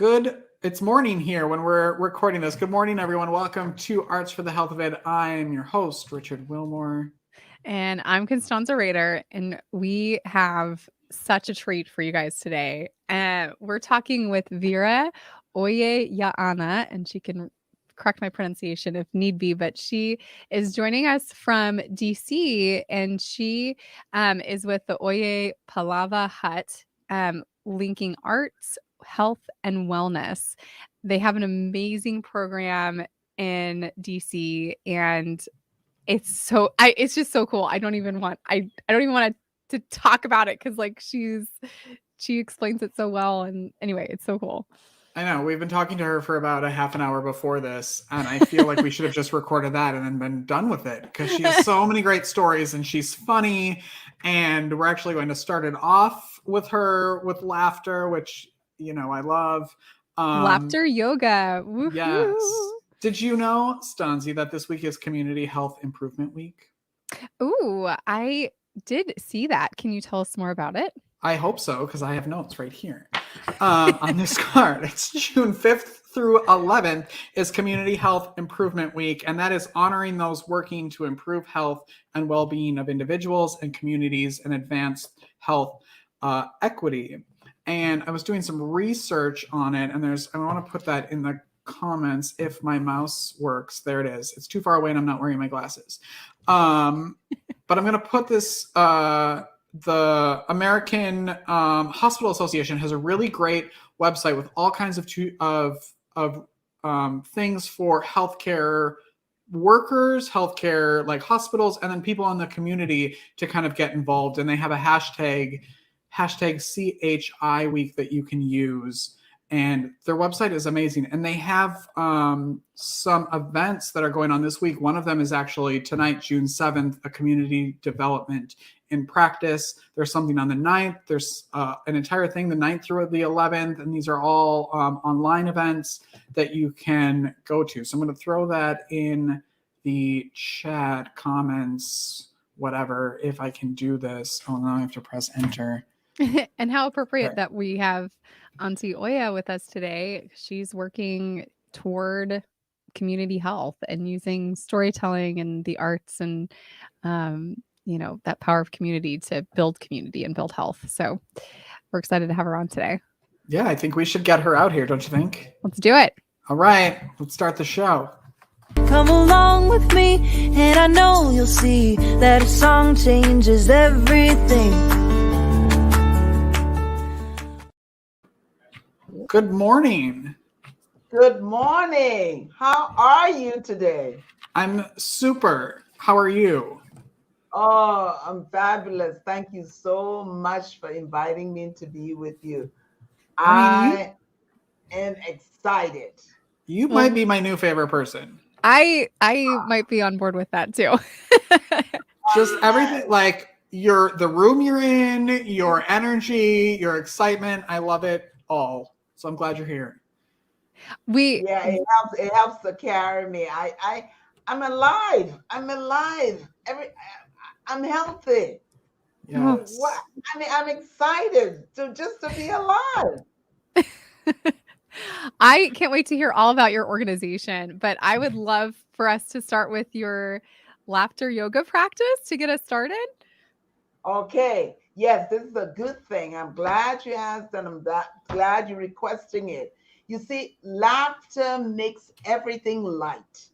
It's morning here when we're recording this. Good morning, everyone. Welcome to Arts for the Health of It. I'm your host, Richard Wilmore. And I'm Constanza Rader, and we have such a treat for you guys today. We're talking with Vera Oyé Yaa-Anna, and she can correct my pronunciation if need be, but she is joining us from DC, and she is with the Oyé Palaver Hut, linking arts, health, and wellness. They have an amazing program in DC, and it's just so cool. I don't even want to talk about it because like she explains it so well. And anyway, it's so cool. I know we've been talking to her for about a half an hour before this, and I feel like we should have just recorded that and then been done with it because she has so many great stories and she's funny. And we're actually going to start it off with her with laughter, which I love. Laughter yoga. Woo-hoo. Yes. Did you know, Stanzi, that this week is Community Health Improvement Week? Ooh, I did see that. Can you tell us more about it? I hope so, because I have notes right here on this card. It's June 5th through 11th is Community Health Improvement Week, and that is honoring those working to improve health and well-being of individuals and communities and advance health equity. And I was doing some research on it, and I want to put that in the comments if my mouse works. There it is. It's too far away and I'm not wearing my glasses. But I'm going to put this, the American Hospital Association has a really great website with all kinds of things for healthcare workers, healthcare like hospitals, and then people in the community to kind of get involved. And they have a hashtag CHI week that you can use. And their website is amazing. And they have some events that are going on this week. One of them is actually tonight, June 7th, a community development in practice. There's something on the 9th. There's an entire thing, the 9th through the 11th. And these are all online events that you can go to. So I'm going to throw that in the chat comments, whatever, if I can do this. Oh, now I have to press enter. And how appropriate that we have Auntie Oyé with us today. She's working toward community health and using storytelling and the arts and, that power of community to build community and build health. So we're excited to have her on today. Yeah, I think we should get her out here, don't you think? Let's do it. All right, let's start the show. Come along with me, and I know you'll see that a song changes everything. Good morning. Good morning. How are you today? I'm super. How are you? Oh, I'm fabulous. Thank you so much for inviting me to be with you. I am excited. You might be my new favorite person. I might be on board with that too. Just everything, like the room you're in, your energy, your excitement. I love it all. So I'm glad you're here. It helps to carry me. I'm alive. I'm healthy. Yes. What? I'm excited to be alive. I can't wait to hear all about your organization, but I would love for us to start with your laughter yoga practice to get us started. Okay. Yes, this is a good thing. I'm glad you asked and I'm glad you're requesting it. You see, laughter makes everything light.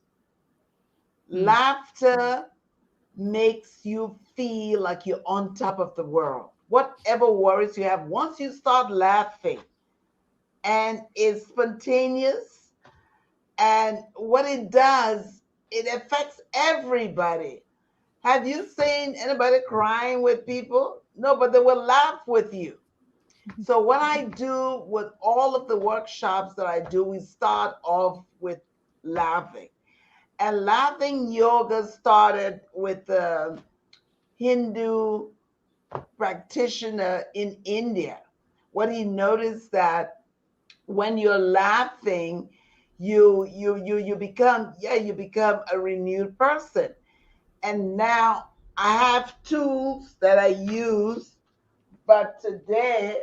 Laughter makes you feel like you're on top of the world. Whatever worries you have, once you start laughing and it's spontaneous, and what it does, it affects everybody. Have you seen anybody crying with people? No, but they will laugh with you. So what I do with all of the workshops that I do, we start off with laughing. And laughing yoga started with a Hindu practitioner in India. What he noticed that when you're laughing, you become a renewed person. And now I have tools that I use, but today,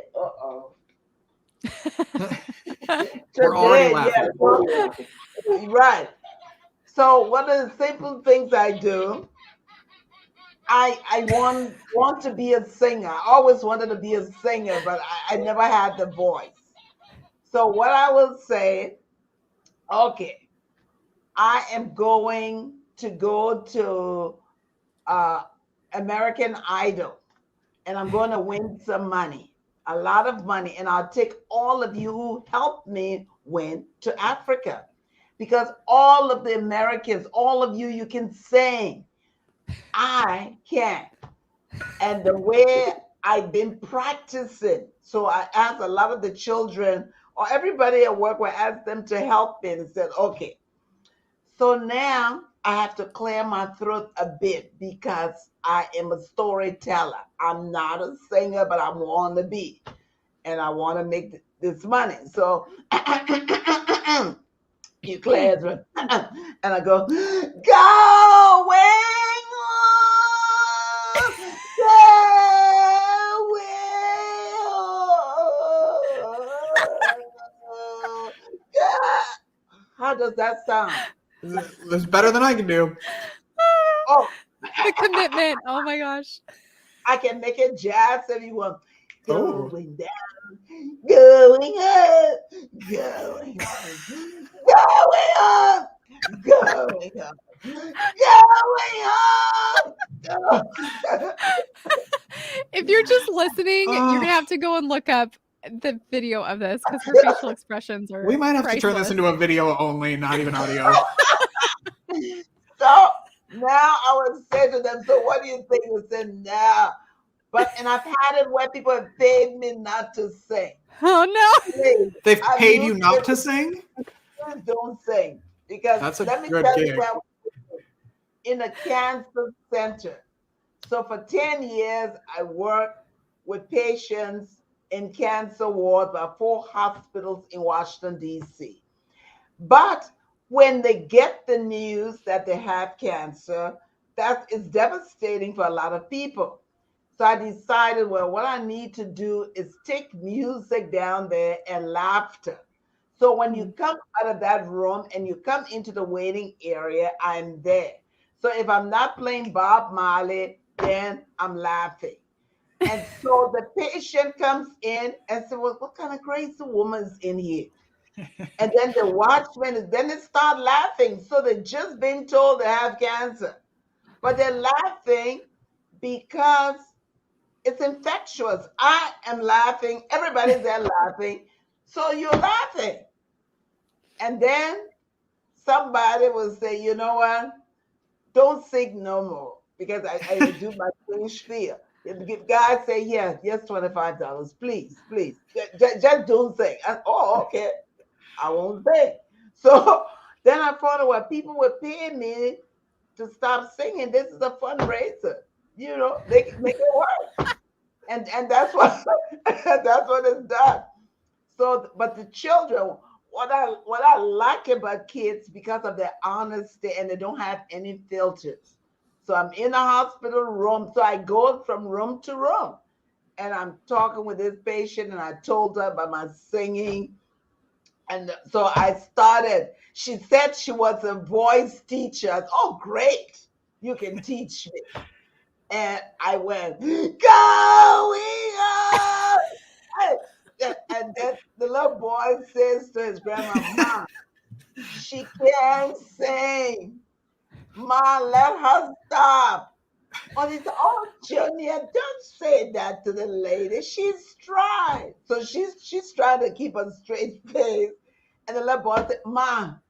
We're already Today, yeah. laughing. Right. So one of the simple things I do, I want to be a singer. I always wanted to be a singer, but I never had the voice. So what I will say, okay, I am going to go to uh, American Idol, and I'm going to win some money, a lot of money, and I'll take all of you who helped me win to Africa, because all of the Americans, all of you, you can sing. I can't. And the way I've been practicing, so I asked a lot of the children or everybody at work, I asked them to help me and said, okay, so now I have to clear my throat a bit because I am a storyteller. I'm not a singer, but I want to be. And I want to make this money. So you clear your throat. And I go, going on, how does that sound? It's better than I can do. Oh, The commitment. Oh my gosh. I can make it jazz if you want. Oh. Going down, going up, going on, going up, going up. If you're just listening, you're gonna have to go and look up the video of this because her facial expressions are. We might have to turn this priceless. into a video only, not even audio. So now I would say to them, so what do you think? You said, no. And I've had it where people have paid me not to sing. Oh no. Please, They've I've paid you used not it to sing? Don't sing. Because That's a let me good tell gig. you where I was in a cancer center. So for 10 years, I worked with patients in cancer wards by 4 hospitals in Washington, D.C. But when they get the news that they have cancer, that is devastating for a lot of people. So I decided, well, what I need to do is take music down there and laughter. So when you come out of that room and you come into the waiting area, I'm there. So if I'm not playing Bob Marley, then I'm laughing. And so the patient comes in and says, well, what kind of crazy woman is in here? And then the watchman, then they start laughing. So they've just been told they have cancer. But they're laughing because it's infectious. I am laughing. Everybody's there laughing. So you're laughing. And then somebody will say, you know what? Don't sing no more. Because I do my sing spiel. If guys say, yes, $25. Please. Just don't sing. Okay. I won't sing. So then I found out what people were paying me to stop singing. This is a fundraiser. You know, they can make it work. And that's what that's what it's done. So, but the children, what I like about kids because of their honesty and they don't have any filters. So I'm in a hospital room. So I go from room to room, and I'm talking with this patient, and I told her about my singing. And so I started. She said she was a voice teacher. I said, oh, great! You can teach me. And I went, going on. And then the little boy says to his grandma, Mom, she can't sing. Mom, let her stop. Oh, he said, oh, Junior, don't say that to the lady. She's trying. So she's trying to keep a straight face. And the little boy said, Mom,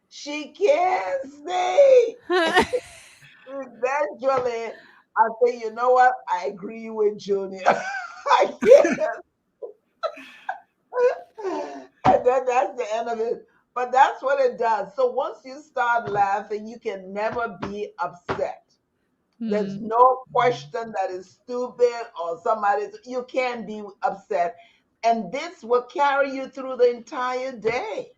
she can't sing. Eventually, I say, you know what? I agree with Junior. I can't. And then that's the end of it. But that's what it does. So once you start laughing, you can never be upset. There's no question that is stupid or you can't be upset. And this will carry you through the entire day.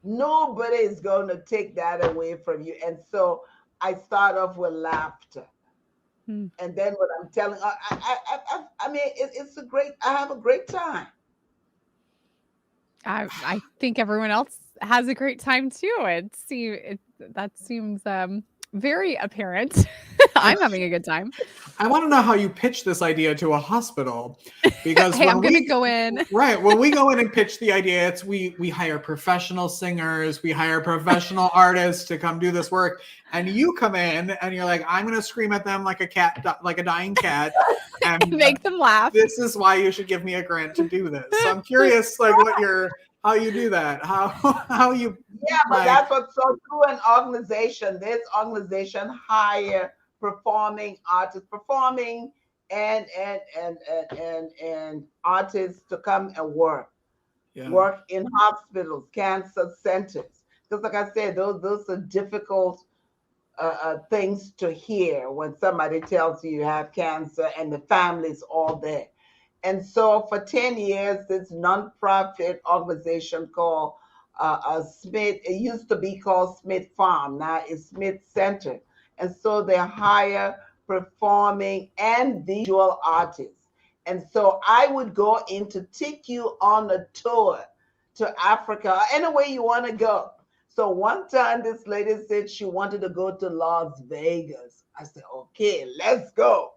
Nobody is going to take that away from you. And so I start off with laughter. And then what I'm telling, I mean, it's a great, I have a great time. I think everyone else has a great time too. That seems very apparent. I'm having a good time. I want to know how you pitch this idea to a hospital, because Hey, when I'm gonna we go in. right when we go in and pitch the idea, it's we hire professional singers, we hire professional artists to come do this work, and you come in and you're like, I'm gonna scream at them like a cat, like a dying cat, and Make them laugh. this is why you should give me a grant to do this. So I'm curious, like how you do that, how you but that's what's so true in organization. This organization hire performing artists, performing and artists to come and work in hospitals, cancer centers. Because like I said, those are difficult things to hear when somebody tells you have cancer and the family's all there. And so for 10 years, this nonprofit organization called Smith, it used to be called Smith Farm, now it's Smith Center. And so they hire performing and visual artists. And so I would go in to take you on a tour to Africa, anywhere you want to go. So one time this lady said she wanted to go to Las Vegas. I said, okay, let's go.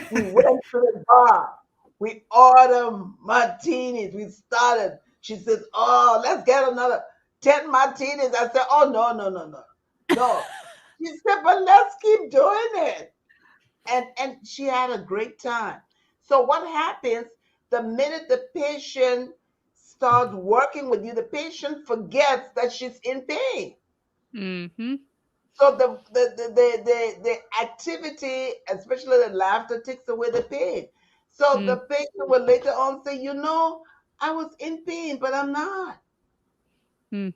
We went to the bar. We ordered martinis. We started. She says, oh, let's get another 10 martinis. I said, oh, no. She said, but let's keep doing it. And she had a great time. So what happens, the minute the patient starts working with you, the patient forgets that she's in pain. Mm-hmm. So the activity, especially the laughter, takes away the pain. So the patient will later on say, I was in pain, but I'm not. So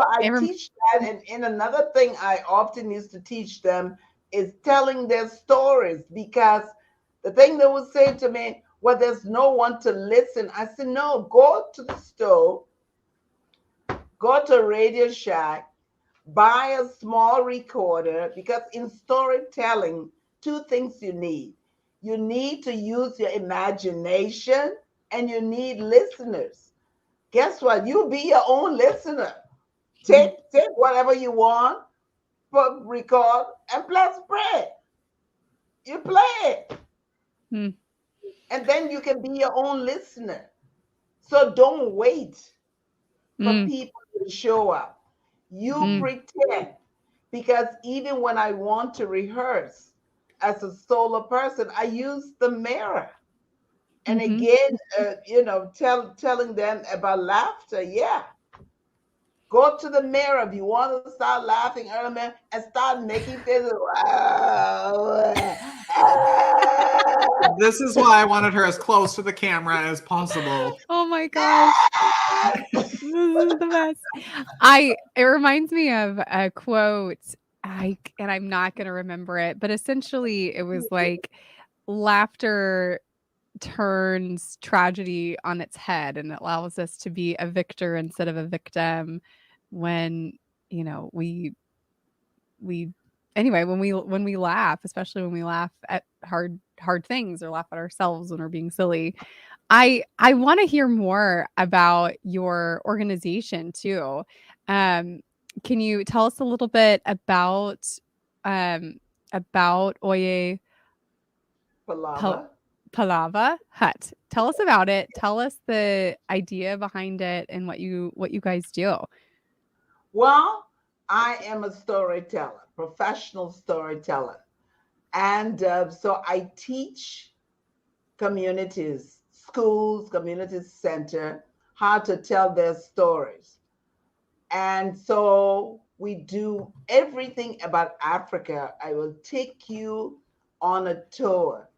I teach that. And another thing I often used to teach them is telling their stories, because the thing they would say to me, well, there's no one to listen. I said, no, go to the store, go to Radio Shack, buy a small recorder, because in storytelling, two things you need. You need to use your imagination and you need listeners. Guess what? You be your own listener. Take whatever you want, put record, and press play. You play it. And then you can be your own listener. So don't wait for people to show up. You pretend. Because even when I want to rehearse as a solo person, I use the mirror. And again, telling them about laughter. Yeah. Go to the mirror if you want to start laughing earlier and start making faces. This is why I wanted her as close to the camera as possible. Oh my gosh. This is the best. It reminds me of a quote, and I'm not going to remember it, but essentially it was like, laughter turns tragedy on its head and it allows us to be a victor instead of a victim when we laugh, especially when we laugh at hard things or laugh at ourselves when we're being silly. I want to hear more about your organization too. Can you tell us a little bit about Oyé Palaver Hut? Tell us about it. Tell us the idea behind it and what you guys do. Well, I am a storyteller, professional storyteller. And so I teach communities, schools, community center, how to tell their stories. And so we do everything about Africa. I will take you on a tour.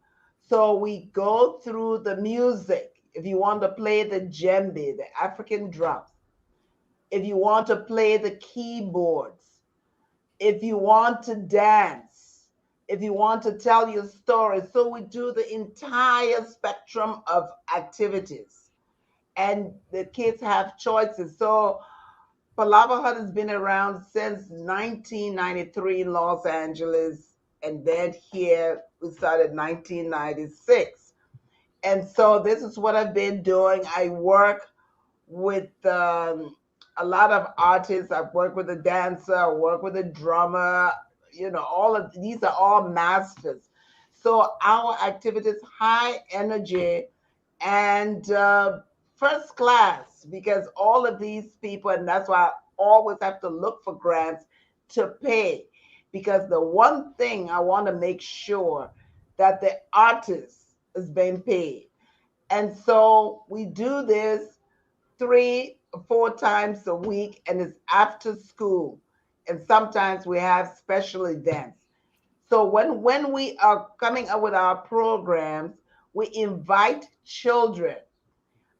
So we go through the music. If you want to play the djembe, the African drums, if you want to play the keyboards, if you want to dance, if you want to tell your story. So we do the entire spectrum of activities. And the kids have choices. So Palaver Hut has been around since 1993 in Los Angeles. And then here we started 1996. And so this is what I've been doing. I work with a lot of artists. I've worked with a dancer, I work with a drummer, all of these are all masters. So our activities, high energy and first class, because all of these people, and that's why I always have to look for grants to pay. Because the one thing I want to make sure that the artist is being paid. And so we do this 3 or 4 times a week, and it's after school. And sometimes we have special events. So when we are coming up with our programs, we invite children.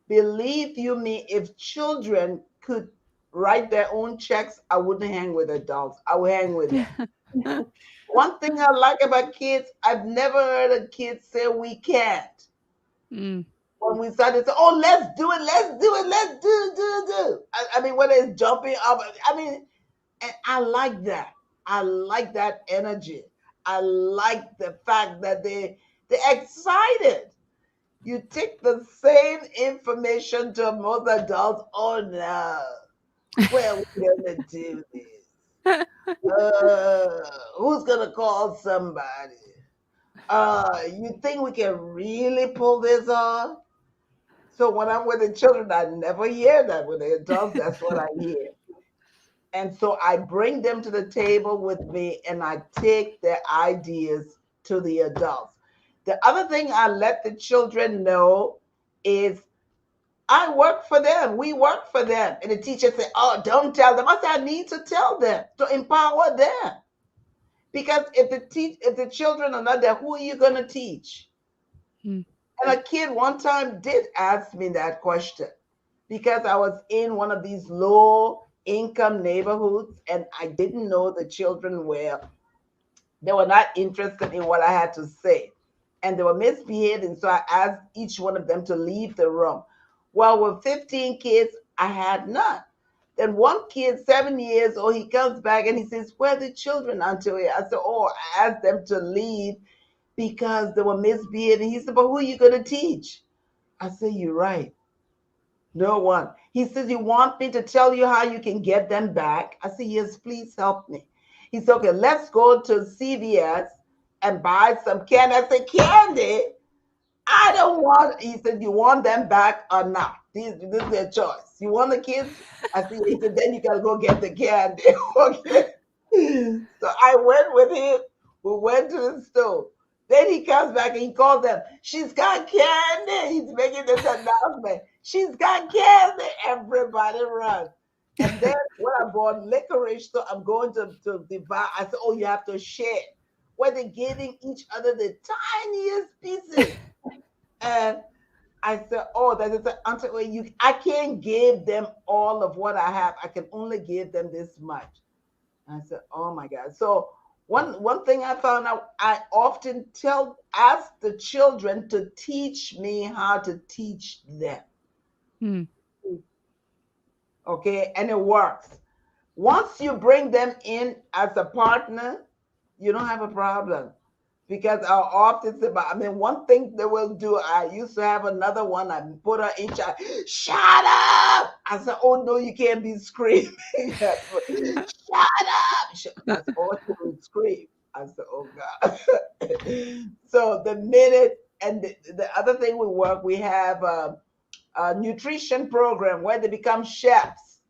Believe you me, if children could write their own checks, I wouldn't hang with adults. I would hang with them. One thing I like about kids, I've never heard a kid say we can't. Mm. When we started to say, oh, let's do it, let's do. I mean, when it's jumping up, I mean, and I like that. I like that energy. I like the fact that they're excited. You take the same information to most adults. Oh no, well, we're gonna do this. Who's gonna call somebody? You think we can really pull this off? So when I'm with the children, I never hear that. With the adults, that's what I hear. And so I bring them to the table with me and I take their ideas to the adults. The other thing I let the children know is I work for them. We work for them. And the teacher said, oh, don't tell them. I said, I need to tell them to empower them. Because if the children are not there, who are you going to teach? Hmm. And a kid one time did ask me that question because I was in one of these low income neighborhoods and I didn't know the children they were not interested in what I had to say. And they were misbehaving. So I asked each one of them to leave the room. Well, with 15 kids, I had none. Then one kid, 7 years old, he comes back and he says, where are the children, Auntie Oyé? I said, oh, I asked them to leave because they were misbehaving. He said, but who are you going to teach? I said, you're right. No one. He says, you want me to tell you how you can get them back? I said, yes, please help me. He said, okay, let's go to CVS and buy some candy. I said, candy? I don't want, he said, you want them back or not? This is their choice. You want the kids? I said, he said, then you got to go get the candy. Okay. So I went with him. We went to the store. Then he comes back and he calls them. She's got candy. He's making this announcement. She's got candy. Everybody runs. And then when I bought licorice, so I'm going to divide. I said, oh, you have to share. Where they're giving each other the tiniest pieces. And I said, oh, that is Auntie Oyé, I can't give them all of what I have. I can only give them this much. And I said, oh my God. So one thing I found out, I often ask the children to teach me how to teach them. Hmm. Okay, and it works. Once you bring them in as a partner, you don't have a problem. Because our office, one thing they will do, I used to have another one, I put her in charge. Shut up! I said, oh no, you can't be screaming. Shut up! That's all she would scream. I said, oh God. So the minute, and the other thing we have a nutrition program where they become chefs,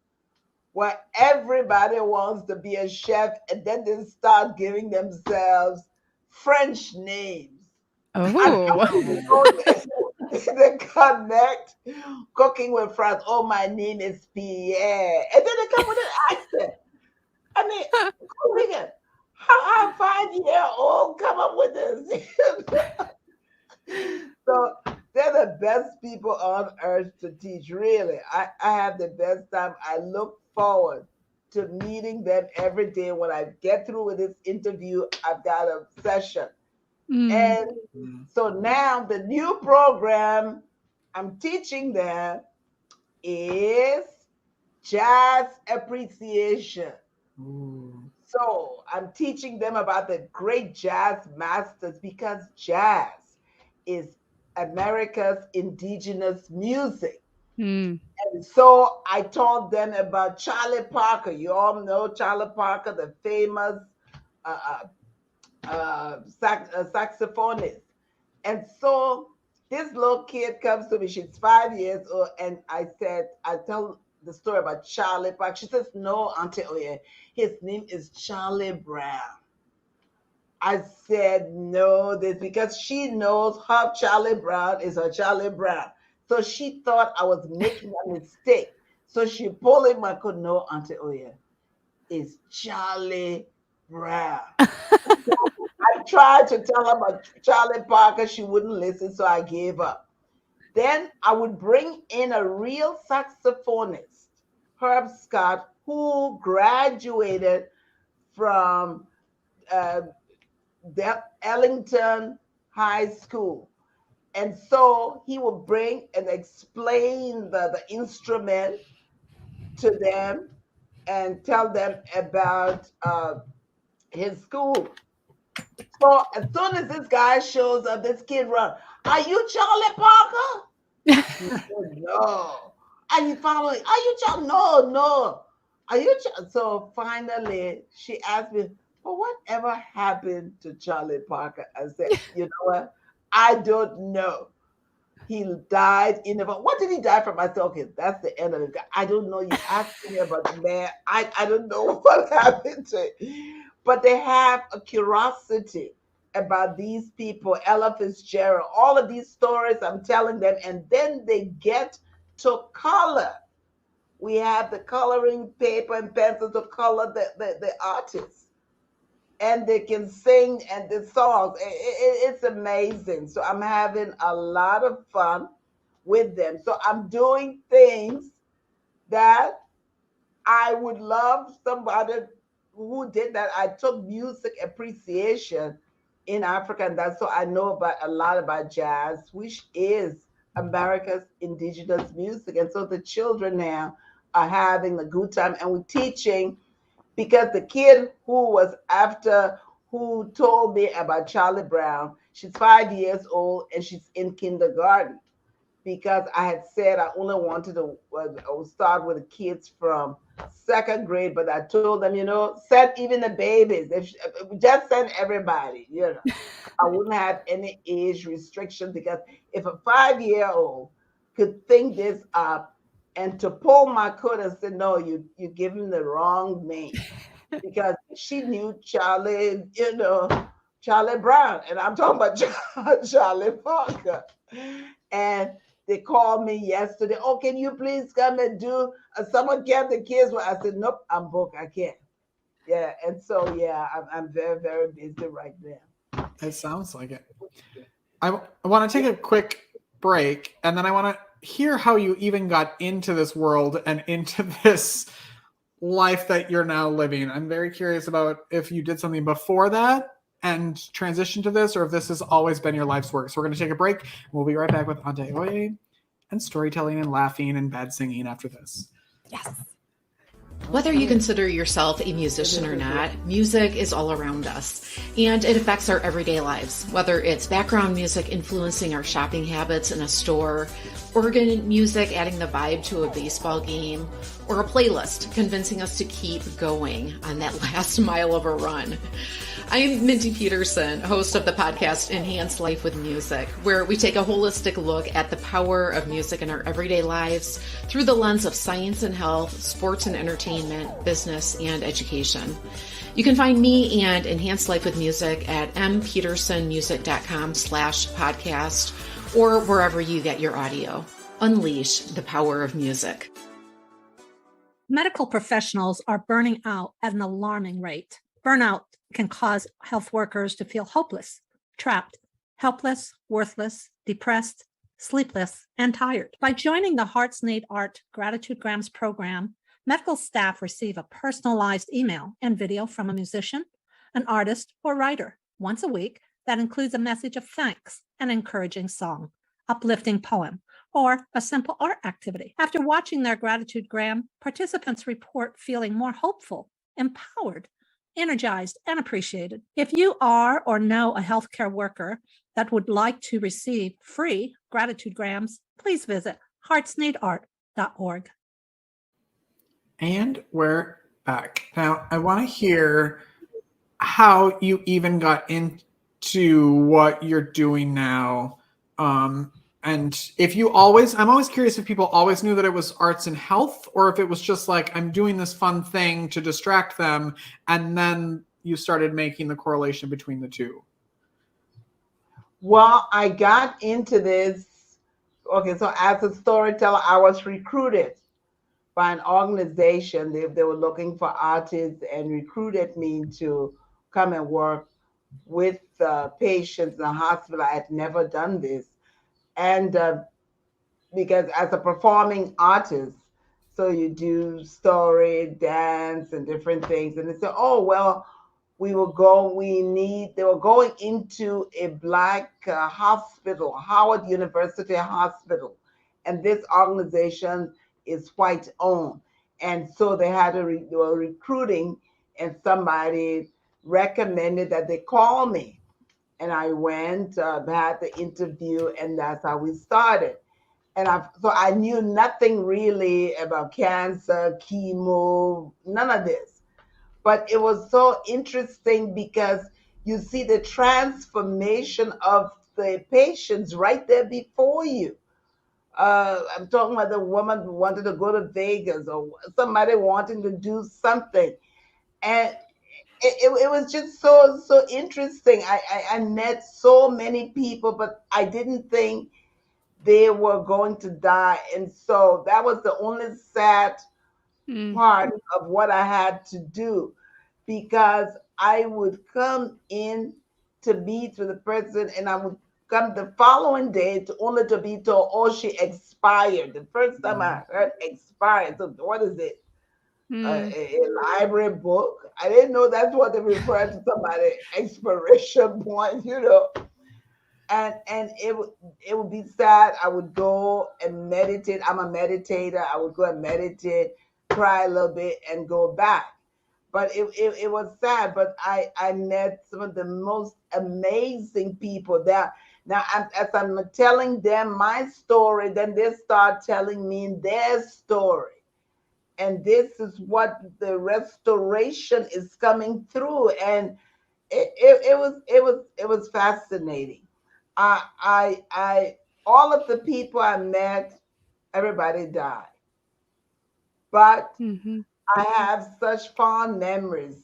where everybody wants to be a chef, and then they start giving themselves French names. Oh. They connect cooking with France. Oh, my name is Pierre. And then they come with an accent. I mean, how a 5-year-old come up with this? So they're the best people on earth to teach, really. I have the best time. I look forward to meeting them every day. When I get through with this interview, I've got a session. And so now the new program I'm teaching them is jazz appreciation. So I'm teaching them about the great jazz masters, because jazz is America's indigenous music. Mm. And so I told them about Charlie Parker. You all know Charlie Parker, the famous uh, saxophonist. And so this little kid comes to me. She's 5 years old, and I tell the story about Charlie Parker. She says, "No, Auntie Oyé, his name is Charlie Brown." I said, "No, this because she knows her Charlie Brown is her Charlie Brown." So she thought I was making a mistake. So she pulled in my coat. "No, Auntie Oyé, it's Charlie Brown." I tried to tell her about Charlie Parker. She wouldn't listen, so I gave up. Then I would bring in a real saxophonist, Herb Scott, who graduated from uh, Ellington High School. And so he would bring and explain the instrument to them and tell them about his school. So as soon as this guy shows up, this kid runs. "Are you Charlie Parker?" He said, "No." "Are you following? Are you Charlie?" "No, no." "Are you?" So finally, she asked me, "Well, whatever happened to Charlie Parker?" I said, "You know what? I don't know. He died in the. What did he die from?" I said, "Okay, that's the end of it. I don't know. You asked me about the man. I don't know what happened to it." But they have a curiosity about these people, Ella Fitzgerald, all of these stories I'm telling them, and then they get to color. We have the coloring paper and pencil to color the artists, and they can sing and the songs. It's amazing. So I'm having a lot of fun with them. So I'm doing things that I would love somebody who did that. I took music appreciation in Africa, and that's so I know about a lot about jazz, which is America's indigenous music. And so the children now are having a good time, and we're teaching because the kid who told me about Charlie Brown, she's 5 years old and she's in kindergarten because I had said I only wanted to start with the kids from second grade, but I told them, send even the babies. Just send everybody, I wouldn't have any age restriction because if a 5-year-old could think this up and to pull my coat and say, "No, you give him the wrong name," because she knew Charlie, Charlie Brown, and I'm talking about Charlie Parker. And they called me yesterday. "Oh, can you please come and do someone get the kids?" Well, I said, "Nope, I'm booked. I can't." Yeah, and so yeah, I'm very, very busy right now. It sounds like it. I want to take a quick break, and then I want to hear how you even got into this world and into this life that you're now living. I'm very curious about if you did something before that and transitioned to this, or if this has always been your life's work. So we're going to take a break. We'll be right back with Auntie Oyé and storytelling and laughing and bad singing after this. Yes. Whether you consider yourself a musician or not, music is all around us, and it affects our everyday lives. Whether it's background music influencing our shopping habits in a store, organ music adding the vibe to a baseball game, or a playlist convincing us to keep going on that last mile of a run. I'm Mindy Peterson, host of the podcast Enhance Life with Music, where we take a holistic look at the power of music in our everyday lives through the lens of science and health, sports and entertainment, business, and education. You can find me and Enhance Life with Music at mpetersonmusic.com/podcast or wherever you get your audio. Unleash the power of music. Medical professionals are burning out at an alarming rate. Burnout can cause health workers to feel hopeless, trapped, helpless, worthless, depressed, sleepless, and tired. By joining the Hearts Need Art Gratitude Grams program, medical staff receive a personalized email and video from a musician, an artist, or writer once a week that includes a message of thanks, an encouraging song, uplifting poem, or a simple art activity. After watching their gratitude gram, participants report feeling more hopeful, empowered, energized, and appreciated. If you are or know a healthcare worker that would like to receive free gratitude grams, please visit heartsneedart.org. And we're back. Now, I want to hear how you even got into what you're doing now. And if you always, I'm always curious if people always knew that it was arts and health, or if it was just like, I'm doing this fun thing to distract them, and then you started making the correlation between the two. Well, I got into this. Okay, so as a storyteller, I was recruited by an organization. They were looking for artists and recruited me to come and work with patients in the hospital. I had never done this. And because as a performing artist, so you do story, dance, and different things. And they said, oh, well, they were going into a Black hospital, Howard University Hospital. And this organization is white owned. And so they were recruiting, and somebody recommended that they call me. And I went, had the interview, and that's how we started. And so I knew nothing really about cancer, chemo, none of this. But it was so interesting because you see the transformation of the patients right there before you. I'm talking about the woman who wanted to go to Vegas, or somebody wanting to do something. And it was just so interesting. I met so many people, but I didn't think they were going to die. And so that was the only sad part of what I had to do, because I would come in to meet with the person, and I would come the following day only to be told, oh, she expired. The first time I heard expired, so what is it? A library book? I didn't know that's what they referred to somebody expiration point, And it would be sad. I would go and meditate. I'm a meditator. I would go and meditate, cry a little bit, and go back. But it was sad. But I met some of the most amazing people there. Now, as I'm telling them my story, then they start telling me their story. And this is what the restoration is coming through. And it was fascinating. I all of the people I met, everybody died. But I have such fond memories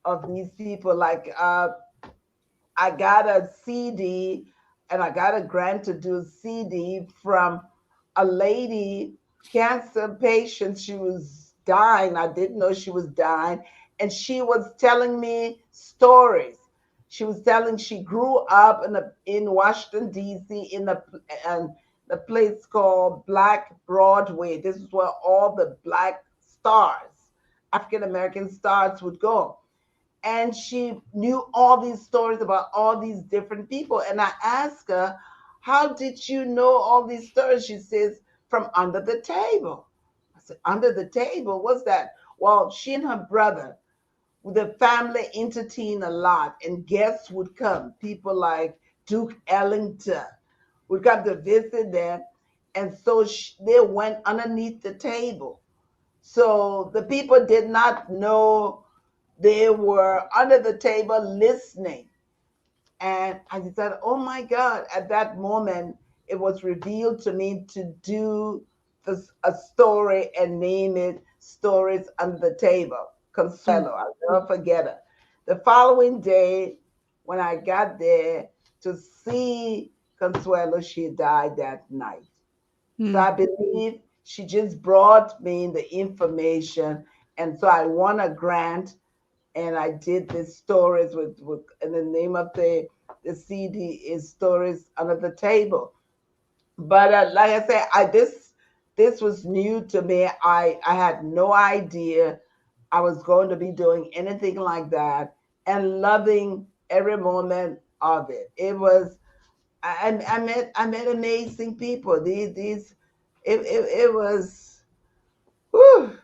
of these people. Like I got a CD, and I got a grant to do a CD from a lady, cancer patient. She was dying. I didn't know she was dying. And she was telling me stories. She was telling she grew up in Washington, D.C., in a place called Black Broadway. This is where all the Black stars, African-American stars, would go. And she knew all these stories about all these different people. And I asked her, how did you know all these stories? She says, from under the table. I said, under the table? What's that? Well, she and her brother, the family entertained a lot, and guests would come. People like Duke Ellington would come to visit them. And so they went underneath the table. So the people did not know they were under the table listening. And I said, oh my God, at that moment, it was revealed to me to do a story and name it Stories Under the Table, Consuelo. I'll never forget it. The following day, when I got there to see Consuelo, she died that night. So I believe she just brought me the information. And so I won a grant, and I did this stories with and the name of the CD is Stories Under the Table. But like I said, this was new to me. I had no idea I was going to be doing anything like that, and loving every moment of it. It was I met amazing people. It was. Whew,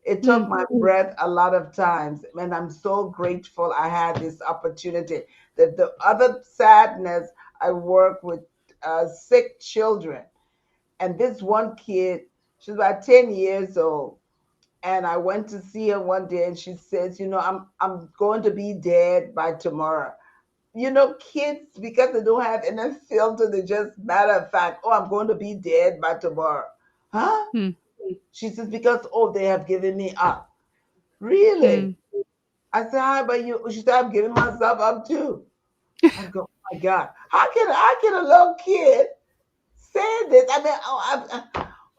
it took my breath a lot of times, and I'm so grateful I had this opportunity. The other sadness, I work with sick children, And this one kid, she's about 10 years old. And I went to see her one day and she says, I'm going to be dead by tomorrow. Kids, because they don't have any filter, they just matter of fact, oh, I'm going to be dead by tomorrow. Huh? Hmm. She says, because, oh, they have given me up. Really? I said, hi, but you, she said, I'm giving myself up too. I go, oh my God, how can a little kid say this? I mean,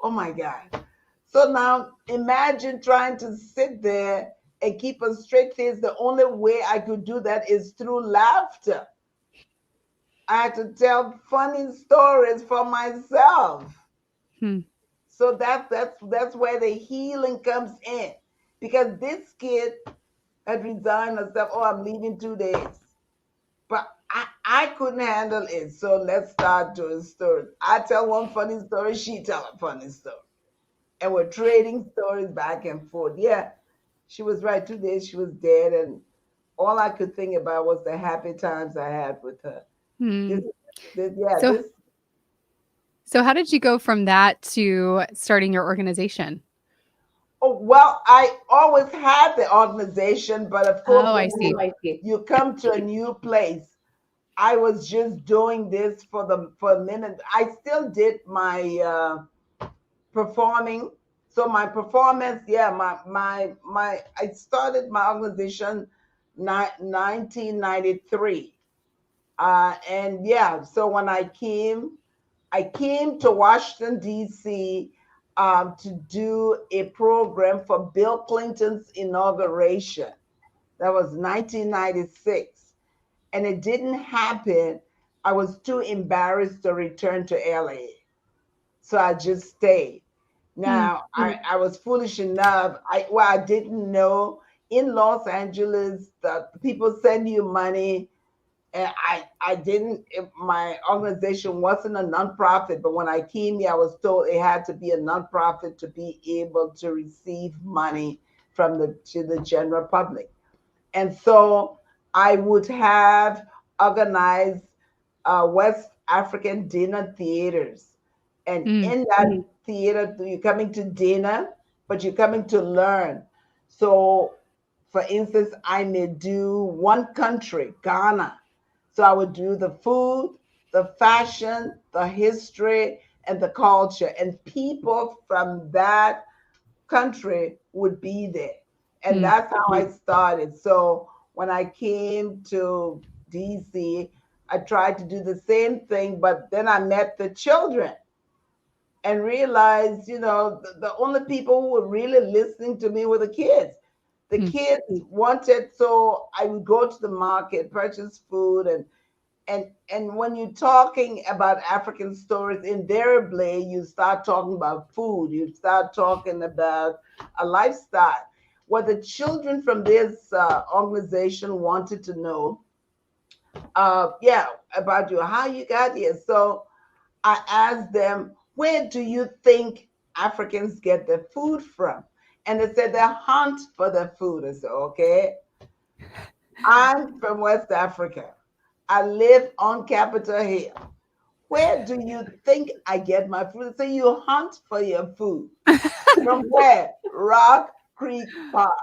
oh my God. So now imagine trying to sit there and keep a straight face. The only way I could do that is through laughter. I had to tell funny stories for myself. Hmm. So that's where the healing comes in. Because this kid had resigned herself, oh, I'm leaving 2 days. But I couldn't handle it. So let's start doing stories. I tell one funny story, she tell a funny story. And we're trading stories back and forth. Yeah, she was right. 2 days she was dead. And all I could think about was the happy times I had with her. Hmm. Yeah, So, so how did you go from that to starting your organization? Oh, well, I always had the organization, but of course, Oh, I when see. you come to a new place, I was just doing this for a minute. I still did my performing. So my performance, yeah, I started my organization 1993. And yeah, so when I came to Washington, D.C. To do a program for Bill Clinton's inauguration. That was 1996. And it didn't happen. I was too embarrassed to return to LA. So I just stayed. Hmm. Now, I was foolish enough. I didn't know in Los Angeles that people send you money. And I didn't, my organization wasn't a nonprofit, but when I came here, I was told it had to be a nonprofit to be able to receive money to the general public. And so I would have organized West African dinner theaters. And Hmm. in that theater, you're coming to dinner, but you're coming to learn. So, for instance, I may do one country, Ghana. So I would do the food, the fashion, the history, and the culture. And people from that country would be there. And Hmm. that's how I started. So when I came to DC, I tried to do the same thing, but then I met the children and realized, the only people who were really listening to me were the kids. The Hmm. kids wanted, so I would go to the market, purchase food, and when you're talking about African stories, invariably you start talking about food, you start talking about a lifestyle. What the children from this organization wanted to know, yeah, about you, how you got here. So I asked them, where do you think Africans get their food from? And they said they hunt for their food. I said, okay, I'm from West Africa. I live on Capitol Hill. Where do you think I get my food? So you hunt for your food. From where? Rock Creek Park.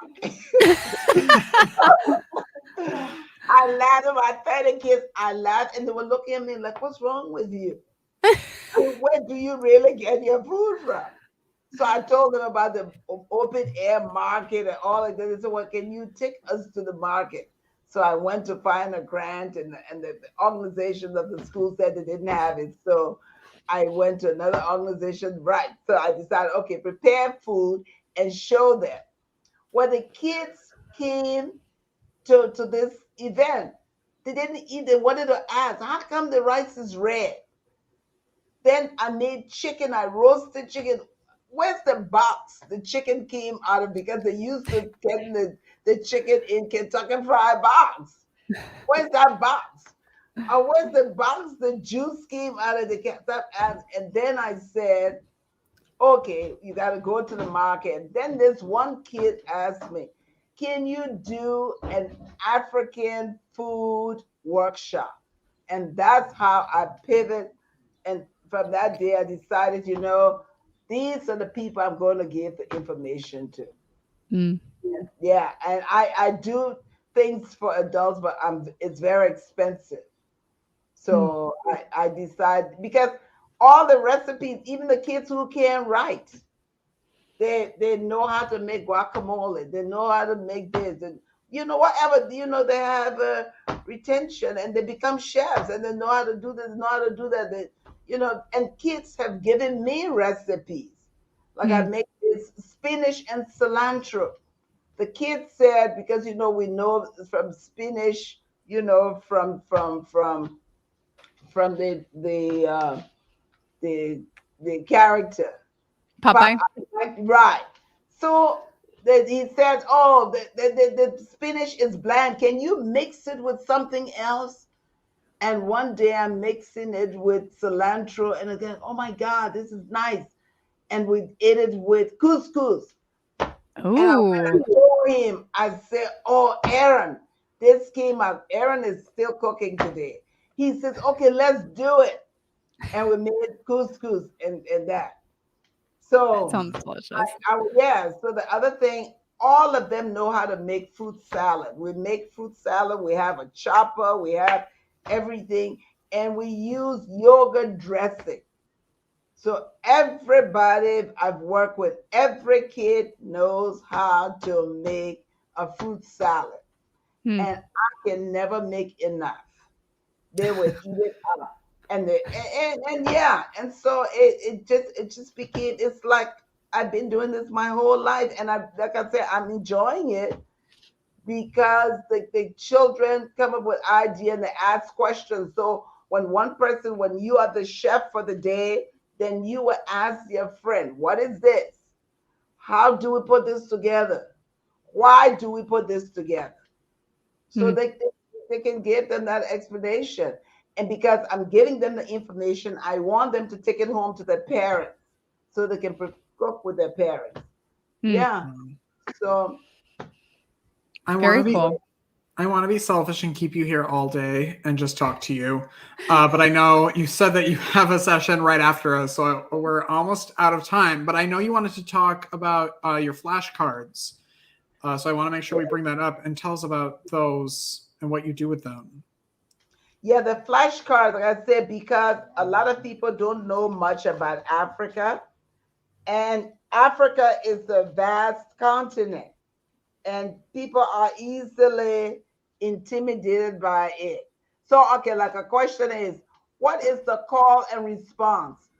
I laughed at my 30 kids. I laughed and they were looking at me like, what's wrong with you? Where do you really get your food from? So I told them about the open air market and all of that. They said, well, can you take us to the market? So I went to find a grant, and the organization of the school said they didn't have it. So I went to another organization, right? So I decided, okay, prepare food and show them. When the kids came to this event, they didn't eat. They wanted to ask, how come the rice is red? Then I made chicken. I roasted chicken. Where's the box the chicken came out of? Because they used to get the chicken in Kentucky Fried Box. Where's that box? Where's the box the juice came out of the Kentucky? And then I said, okay, you got to go to the market. Then this one kid asked me, can you do an African food workshop? And that's how I pivot and from that day, I decided, these are the people I'm going to give the information to. Mm. Yeah, and I do things for adults, but it's very expensive. So I decide, because all the recipes, even the kids who can't write, they know how to make guacamole. They know how to make this, and whatever. They have retention, and they become chefs, and they know how to do this, know how to do that. And kids have given me recipes. Like I make this spinach and cilantro. The kids said, because we know from spinach, from the character. Popeye. Right. So he said, oh, the spinach is bland. Can you mix it with something else? And one day I'm mixing it with cilantro, and again, oh my God, this is nice. And we ate it with couscous. And when I told him, I said, oh, Aaron, this came out. Aaron is still cooking today. He says, okay, let's do it. And we made couscous and that. So Sounds delicious. So the other thing, all of them know how to make fruit salad. We make fruit salad. We have a chopper. We have everything. And we use yogurt dressing. So everybody I've worked with, every kid knows how to make a fruit salad. And I can never make enough. They will eat it up. And so it just became, it's like I've been doing this my whole life, and like I said, I'm enjoying it because the children come up with ideas and they ask questions. So when you are the chef for the day, then you will ask your friend, what is this? How do we put this together? Why do we put this together? So they can give them that explanation. And because I'm giving them the information, I want them to take it home to their parents so they can cook with their parents. Yeah. So Very cool. I want to be selfish and keep you here all day and just talk to you. But I know you said that you have a session right after us, so we're almost out of time. But I know you wanted to talk about your flashcards. So I want to make sure we bring that up and tell us about those and what you do with them. Yeah, the flashcards, like I said, because a lot of people don't know much about Africa. And Africa is a vast continent. And people are easily intimidated by it. So, okay, like a question is, what is the call and response?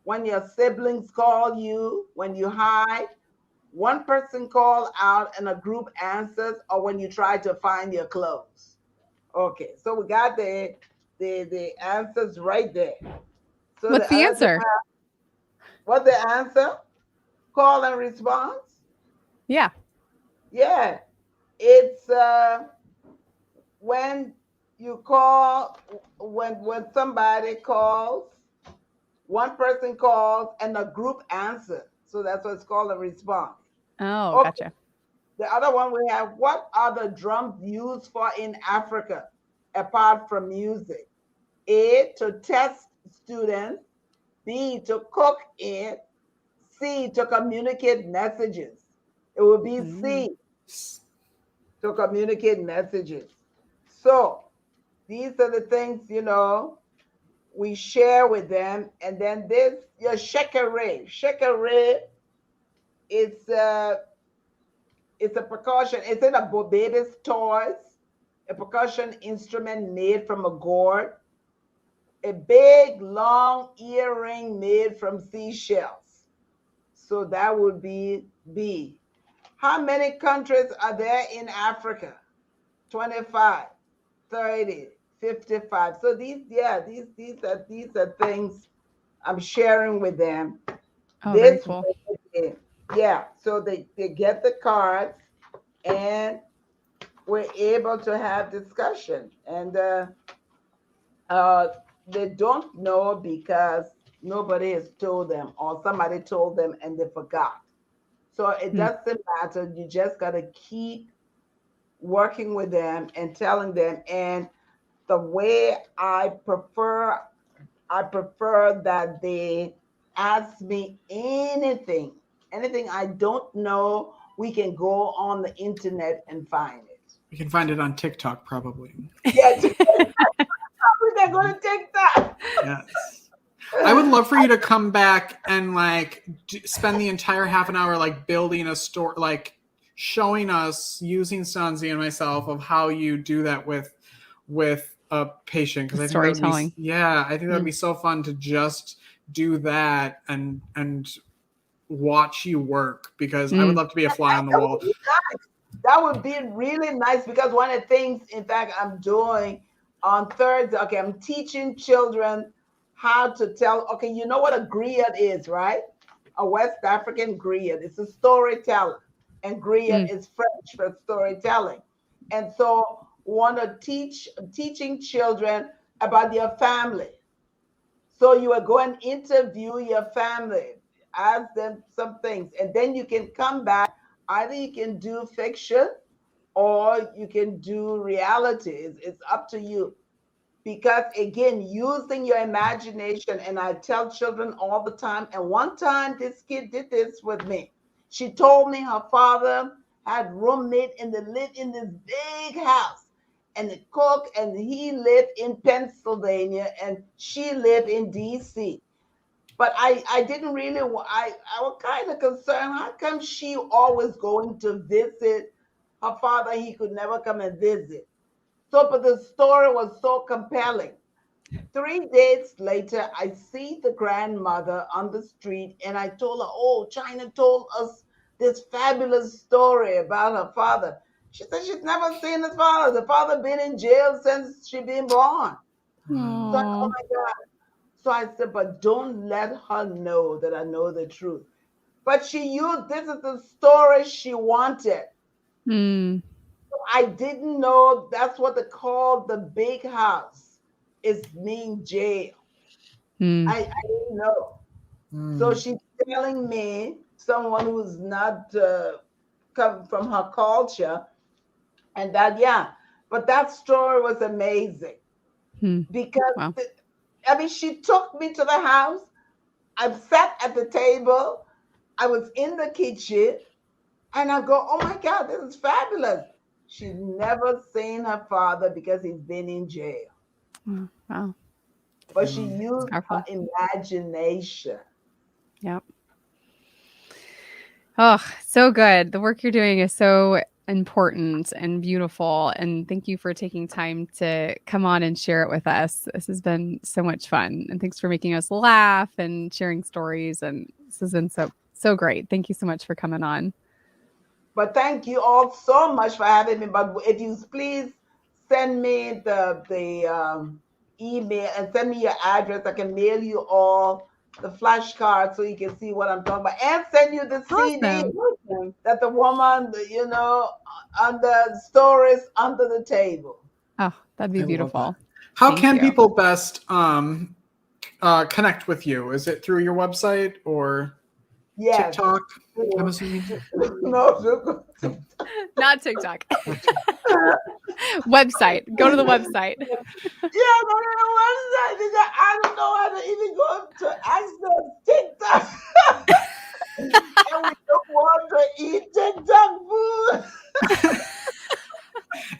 When your siblings call you, when you hide, one person call out and a group answers, or when you try to find your clothes. Okay, so we got the answers right there. So what's the answer? What's the answer? Call and response? Yeah. Yeah. It's when you call, when somebody calls, one person calls and a group answers. So that's what it's called, a response. Oh, okay. Gotcha. The other one we have, what are the drums used for in Africa apart from music? A, to test students. B, to cook it. C, to communicate messages. It will be C, to communicate messages. So these are the things, we share with them. And then this, your shekere. Shekere, it's a percussion. It's in a baby's toys, a percussion instrument made from a gourd, a big, long earring made from seashells. So that would be B. How many countries are there in Africa? 25, 30, 55. So these are things I'm sharing with them. Oh, very cool. Yeah, so they get the cards and we're able to have discussion. And they don't know because nobody has told them, or somebody told them and they forgot. So it doesn't matter. You just got to keep working with them and telling them. And the way I prefer I prefer that they ask me anything I don't know. We can go on the internet and find it. You can find it on TikTok, probably. Yes, they're going to take that. Yes. I would love for you to come back and like spend the entire half an hour like building a story, like showing us using Stanzi and myself of how you do that with a patient. Because I think Storytelling. I think that'd be so fun to just do that and watch you work, because I would love to be a fly on the wall. That would be really nice, because one of the things, in fact, I'm doing on Thursday, okay, I'm teaching children how to tell, okay, you know what a griot is, right? A West African griot. It's a storyteller. And griot is French for storytelling. And so want to teaching children about your family. So you are going to interview your family, ask them some things, and then you can come back. Either you can do fiction or you can do reality. It's up to you. Because again, using your imagination, and I tell children all the time, and one time this kid did this with me. She told me her father had roommate and they lived in this big house, and the cook, and he lived in Pennsylvania and she lived in DC. But I didn't really, I was kind of concerned. How come she always going to visit her father? He could never come and visit. So, but the story was so compelling. 3 days later, I see the grandmother on the street, and I told her, oh, China told us this fabulous story about her father. She said she's never seen his father. The father been in jail since she been born. So I, oh my God. So I said, but don't let her know that I know the truth. But she used, this is the story she wanted. I didn't know that's what they call the big house is mean jail. I didn't know. So she's telling me, someone who's not come from her culture, and that, yeah, but that story was amazing because I mean, she took me to the house. I sat at the table. I was in the kitchen, and I go, oh my God, this is fabulous. She's never seen her father because he's been in jail. Wow. But she used her imagination. Yep. Oh, so good. The work you're doing is so important and beautiful. And thank you for taking time to come on and share it with us. This has been so much fun. And thanks for making us laugh and sharing stories. And this has been so great. Thank you so much for coming on. But thank you all so much for having me. But if you please send me the email and send me your address, I can mail you all the flashcards so you can see what I'm talking about, and send you the CD that the woman, you know, on the stories under the table. Oh, that'd be beautiful. How can people best connect with you? Is it through your website or TikTok? I'm assuming. No, not TikTok. Website. Go to the website. Yeah, go to the website because I don't know how to even go to access TikTok. And we don't want to eat TikTok food.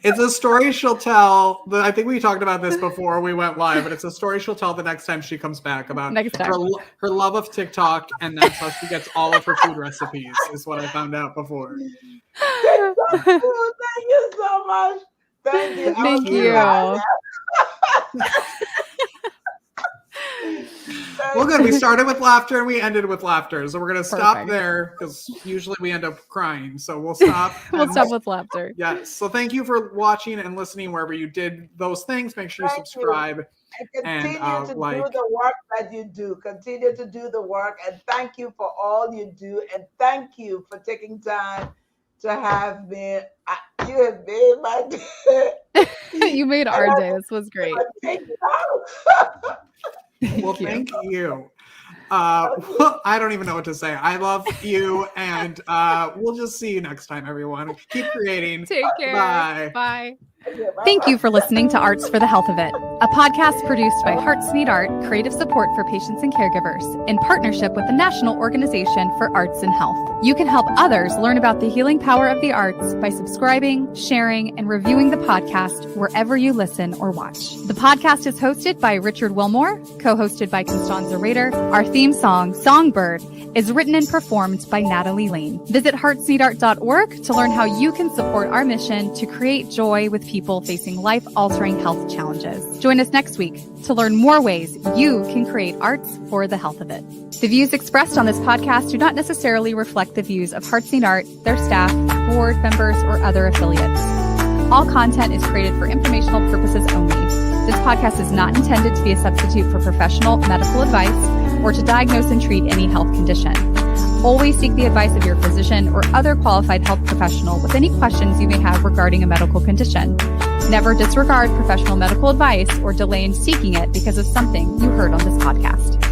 It's a story she'll tell. I think we talked about this before we went live, but it's a story she'll tell the next time she comes back about her love of TikTok, and that's how she gets all of her food recipes, is what I found out before. TikTok food, thank you so much. Thank you. Thank you. Well, good. We started with laughter and we ended with laughter. So we're going to stop there because usually we end up crying. So we'll stop. We'll stop with laughter. Yes. So thank you for watching and listening wherever you did those things. Make sure you subscribe. And continue to do the work that you do. Continue to do the work. And thank you for all you do. And thank you for taking time to have me. You have made my day. You made our day. This was great. Well, thank you. I don't even know what to say. I love you, and we'll just see you next time, everyone. Keep creating. Take care. Bye. Bye. Thank you for listening to Arts for the Health of It, a podcast produced by Hearts Need Art, creative support for patients and caregivers, in partnership with the National Organization for Arts and Health. You can help others learn about the healing power of the arts by subscribing, sharing, and reviewing the podcast wherever you listen or watch. The podcast is hosted by Richard Wilmore, co-hosted by Constanza Rader. Our theme song, Songbird, is written and performed by Natalie Lane. Visit heartsneedart.org to learn how you can support our mission to create joy with people facing life-altering health challenges. Join us next week to learn more ways you can create arts for the health of it. The views expressed on this podcast do not necessarily reflect the views of Hearts Need Art, their staff, board members, or other affiliates. All content is created for informational purposes only. This podcast is not intended to be a substitute for professional medical advice or to diagnose and treat any health condition. Always seek the advice of your physician or other qualified health professional with any questions you may have regarding a medical condition. Never disregard professional medical advice or delay in seeking it because of something you heard on this podcast.